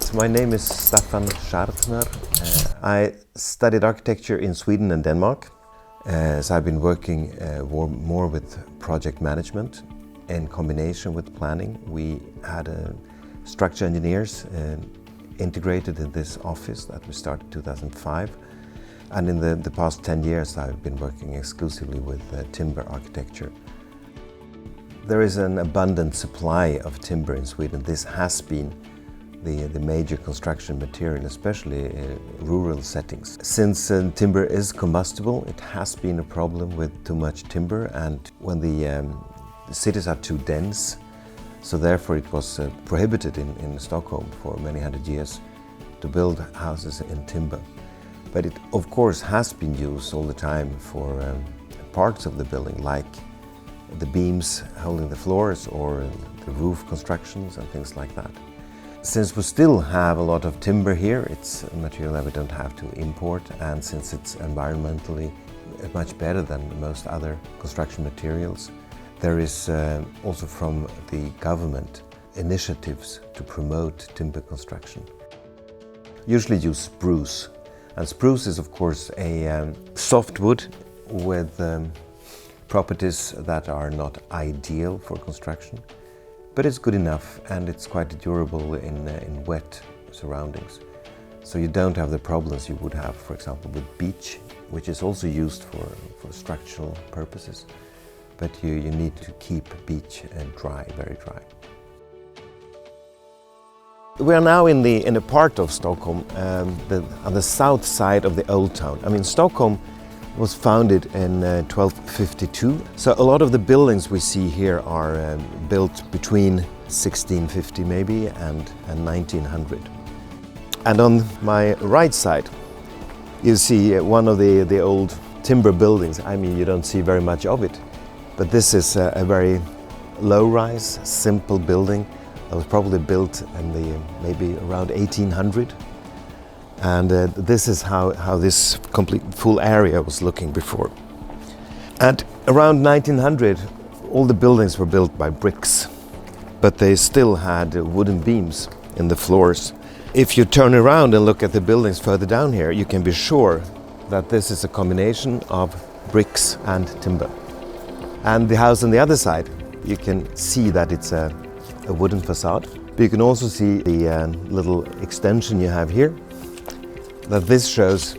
Yes, my name is Staffan Schartner. I studied architecture in Sweden and Denmark. So I've been working more with project management in combination with planning. We had structural engineers integrated in this office that we started in 2005. And in the past 10 years I've been working exclusively with timber architecture. There is an abundant supply of timber in Sweden. This has been the major construction material, especially in rural settings. Since timber is combustible, it has been a problem with too much timber, and when the cities are too dense, so therefore it was prohibited in Stockholm for many hundred years to build houses in timber. But it of course has been used all the time for parts of the building, like the beams holding the floors or the roof constructions and things like that. Since we still have a lot of timber here, it's a material that we don't have to import, and since it's environmentally much better than most other construction materials, there is also from the government initiatives to promote timber construction. Usually use spruce, and spruce is of course a soft wood with properties that are not ideal for construction. But it's good enough, and it's quite durable in wet surroundings. So you don't have the problems you would have, for example, with beech, which is also used for structural purposes. But you need to keep beech dry, very dry. We are now in a part of Stockholm, on the south side of the old town. I mean, Stockholm was founded in 1252. So a lot of the buildings we see here are built between 1650 maybe and 1900. And on my right side you see one of the old timber buildings. I mean, you don't see very much of it, but this is a very low-rise, simple building that was probably built in maybe around 1800. And this is how this complete full area was looking before. And around 1900, all the buildings were built by bricks, but they still had wooden beams in the floors. If you turn around and look at the buildings further down here, you can be sure that this is a combination of bricks and timber. And the house on the other side, you can see that it's a wooden facade. But you can also see the little extension you have here. That this shows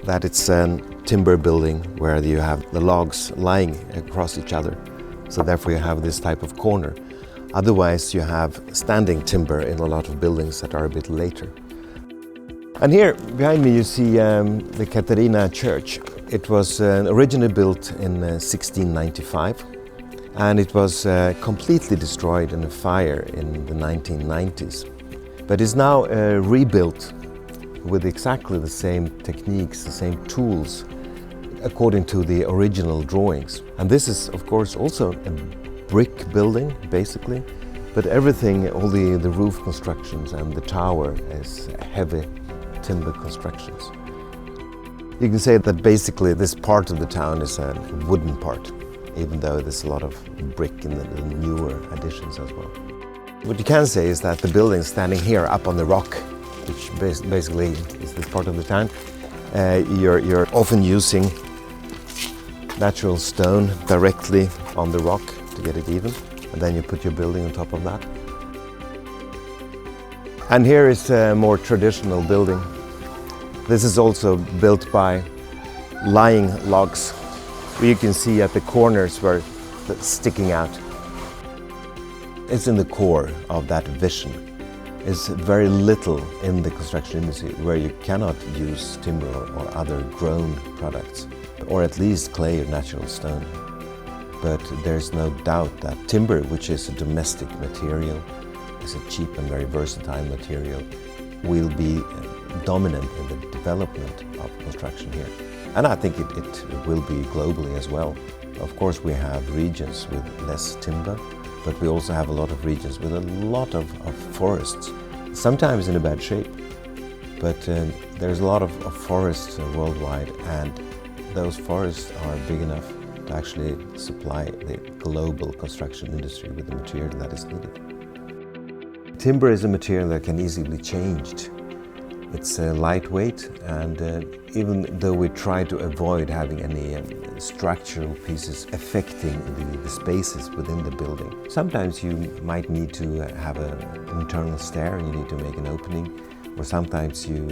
that it's a timber building where you have the logs lying across each other. So therefore you have this type of corner. Otherwise you have standing timber in a lot of buildings that are a bit later. And here behind me you see the Katarina Church. It was originally built in 1695, and it was completely destroyed in a fire in the 1990s. But it's now rebuilt with exactly the same techniques, the same tools, according to the original drawings. And this is, of course, also a brick building, basically, but everything, all the roof constructions and the tower is heavy timber constructions. You can say that basically this part of the town is a wooden part, even though there's a lot of brick in the newer additions as well. What you can say is that the building standing here up on the rock, which basically is this part of the town, you're often using natural stone directly on the rock to get it even, and then you put your building on top of that. And here is a more traditional building. This is also built by lying logs. You can see at the corners where it's sticking out. It's in the core of that vision. Is very little in the construction industry where you cannot use timber or other grown products, or at least clay or natural stone. But there's no doubt that timber, which is a domestic material, is a cheap and very versatile material, will be dominant in the development of construction here. And I think it will be globally as well. Of course, we have regions with less timber, but we also have a lot of regions with a lot of forests, sometimes in a bad shape. But there's a lot of forests worldwide, and those forests are big enough to actually supply the global construction industry with the material that is needed. Timber is a material that can easily be changed. It's lightweight, and even though we try to avoid having any structural pieces affecting the spaces within the building, sometimes you might need to have an internal stair, and you need to make an opening, or sometimes you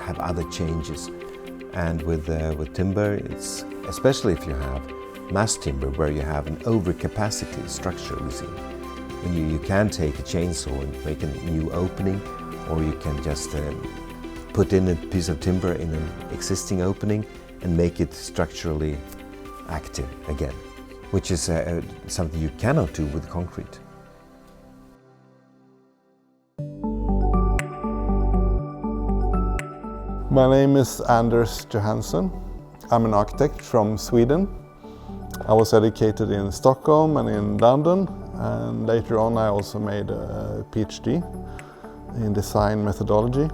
have other changes. And with timber, it's especially if you have mass timber where you have an overcapacity structure, you see. When you can take a chainsaw and make a new opening, or you can just put in a piece of timber in an existing opening and make it structurally active again, which is something you cannot do with concrete. My name is Anders Johansson. I'm an architect from Sweden. I was educated in Stockholm and in London, and later on I also made a PhD in design methodology.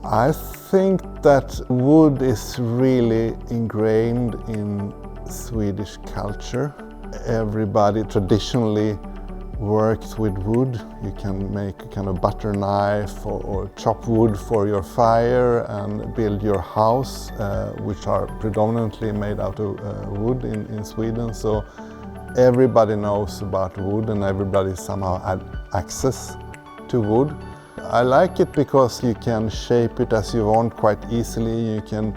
I think that wood is really ingrained in Swedish culture. Everybody traditionally works with wood. You can make a kind of butter knife or chop wood for your fire and build your house, which are predominantly made out of wood in Sweden. So everybody knows about wood and everybody somehow had access to wood. I like it because you can shape it as you want quite easily. You can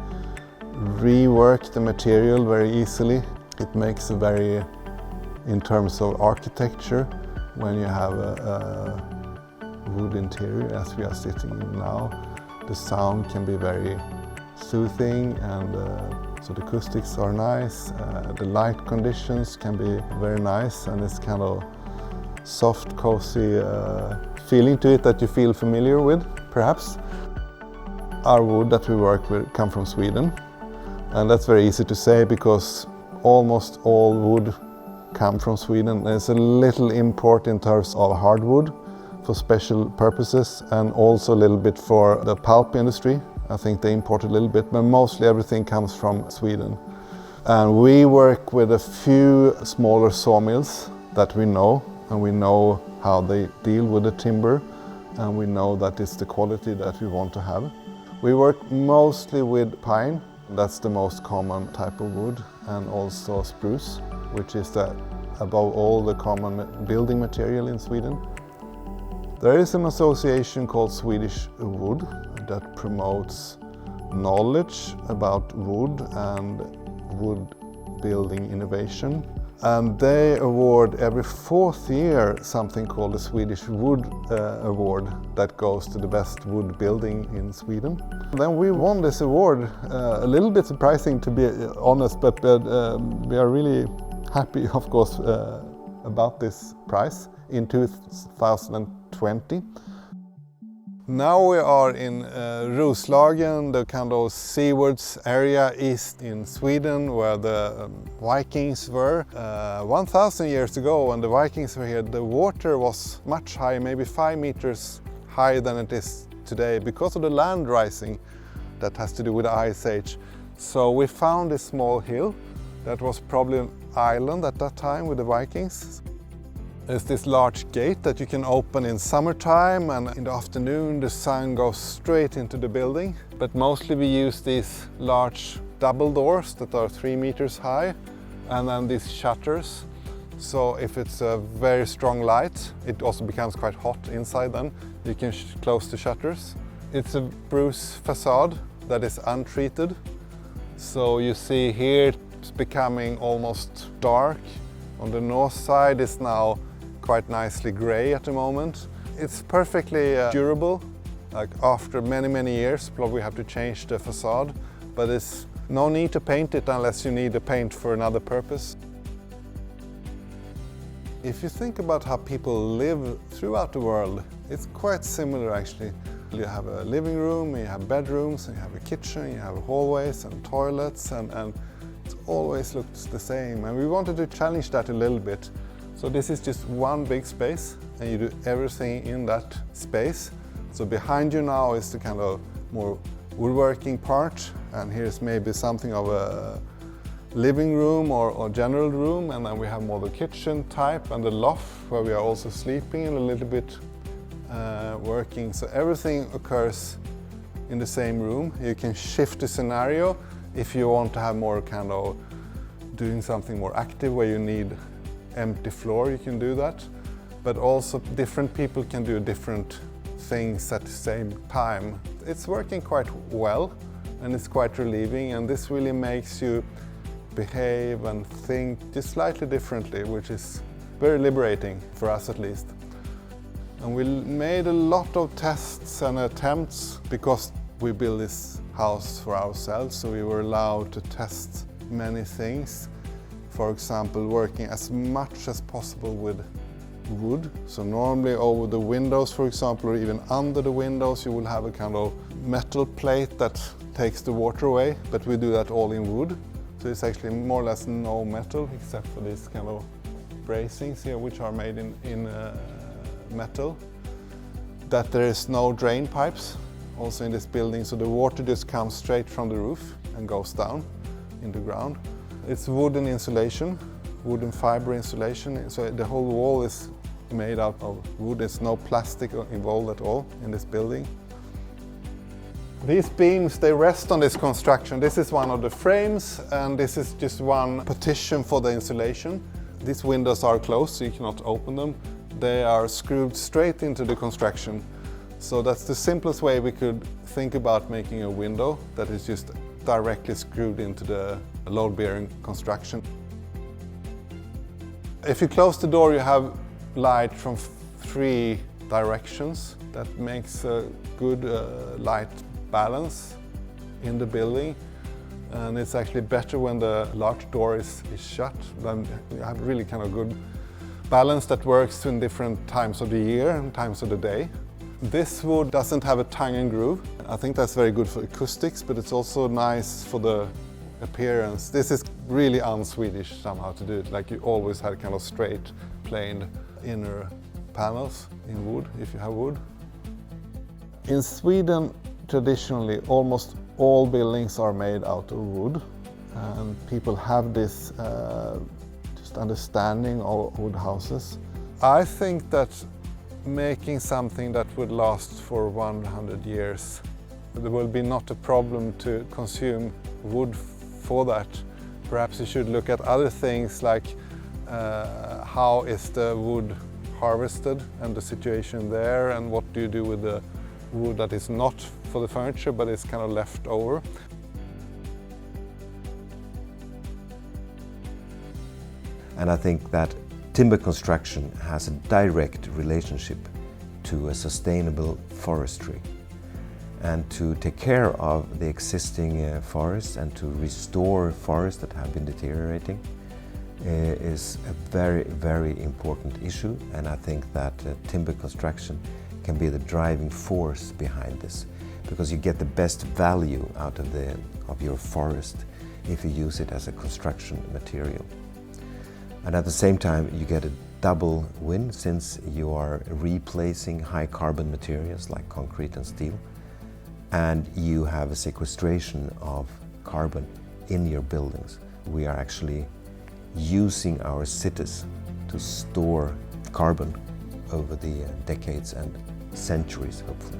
rework the material very easily. It makes a very, in terms of architecture, when you have a wood interior as we are sitting in now, the sound can be very soothing, and so the acoustics are nice. The light conditions can be very nice, and it's kind of soft, cozy feeling to it that you feel familiar with, perhaps. Our wood that we work with come from Sweden, and that's very easy to say because almost all wood come from Sweden. There's a little import in terms of hardwood for special purposes, and also a little bit for the pulp industry. I think they import a little bit, but mostly everything comes from Sweden. And we work with a few smaller sawmills that we know, and we know how they deal with the timber, and we know that it's the quality that we want to have. We work mostly with pine. That's the most common type of wood, and also spruce, which is above all the common building material in Sweden. There is an association called Swedish Wood that promotes knowledge about wood and wood building innovation. And they award every 4th year something called the Swedish Wood Award that goes to the best wood building in Sweden. Then we won this award, a little bit surprising to be honest, but we are really happy, of course, about this prize in 2020. Now we are in Roslagen, the kind of seawards area east in Sweden where the Vikings were. 1,000 years ago, when the Vikings were here, the water was much higher, maybe 5 meters higher than it is today, because of the land rising that has to do with the Ice Age. So we found this small hill that was probably an island at that time with the Vikings. There's this large gate that you can open in summertime, and in the afternoon the sun goes straight into the building. But mostly we use these large double doors that are 3 meters high, and then these shutters. So if it's a very strong light, it also becomes quite hot inside then. You can close the shutters. It's a spruce facade that is untreated. So you see here it's becoming almost dark. On the north side it's now quite nicely grey at the moment. It's perfectly durable. Like after many years, probably have to change the facade, but it's no need to paint it unless you need the paint for another purpose. If you think about how people live throughout the world, it's quite similar actually. You have a living room, you have bedrooms, and you have a kitchen, you have hallways and toilets, and it always looks the same. And we wanted to challenge that a little bit. So this is just one big space, and you do everything in that space. So behind you now is the kind of more woodworking part, and here's maybe something of a living room or general room, and then we have more the kitchen type and the loft where we are also sleeping and a little bit working. So everything occurs in the same room. You can shift the scenario if you want to have more kind of doing something more active where you need empty floor, you can do that. But also different people can do different things at the same time. It's working quite well and it's quite relieving, and this really makes you behave and think just slightly differently, which is very liberating for us at least. And we made a lot of tests and attempts because we built this house for ourselves, so we were allowed to test many things. For example, working as much as possible with wood. So normally over the windows, for example, or even under the windows, you will have a kind of metal plate that takes the water away, but we do that all in wood. So it's actually more or less no metal except for these kind of bracings here, which are made in metal. That there is no drain pipes also in this building, so the water just comes straight from the roof and goes down in the ground. It's wooden insulation, wooden fiber insulation, so the whole wall is made out of wood. There's no plastic involved at all in this building. These beams, they rest on this construction. This is one of the frames, and this is just one partition for the insulation. These windows are closed, so you cannot open them. They are screwed straight into the construction. So that's the simplest way we could think about making a window that is just directly screwed into the load-bearing construction. If you close the door, you have light from 3 directions. That makes a good light balance in the building. And it's actually better when the large door is shut. Then you have really kind of good balance that works in different times of the year and times of the day. This wood doesn't have a tongue and groove. I think that's very good for acoustics, but it's also nice for the appearance. This is really un-Swedish somehow to do it. Like you always had kind of straight, planed inner panels in wood, if you have wood. In Sweden, traditionally, almost all buildings are made out of wood, and people have this just understanding of wood houses. I think that making something that would last for 100 years, there will be not a problem to consume wood for that. Perhaps you should look at other things like how is the wood harvested and the situation there, and what do you do with the wood that is not for the furniture but is kind of left over. And I think that timber construction has a direct relationship to a sustainable forestry. And to take care of the existing forests and to restore forests that have been deteriorating is a very, very important issue. And I think that timber construction can be the driving force behind this, because you get the best value out of your forest if you use it as a construction material. And at the same time, you get a double win, since you are replacing high carbon materials like concrete and steel, and you have a sequestration of carbon in your buildings. We are actually using our cities to store carbon over the decades and centuries, hopefully.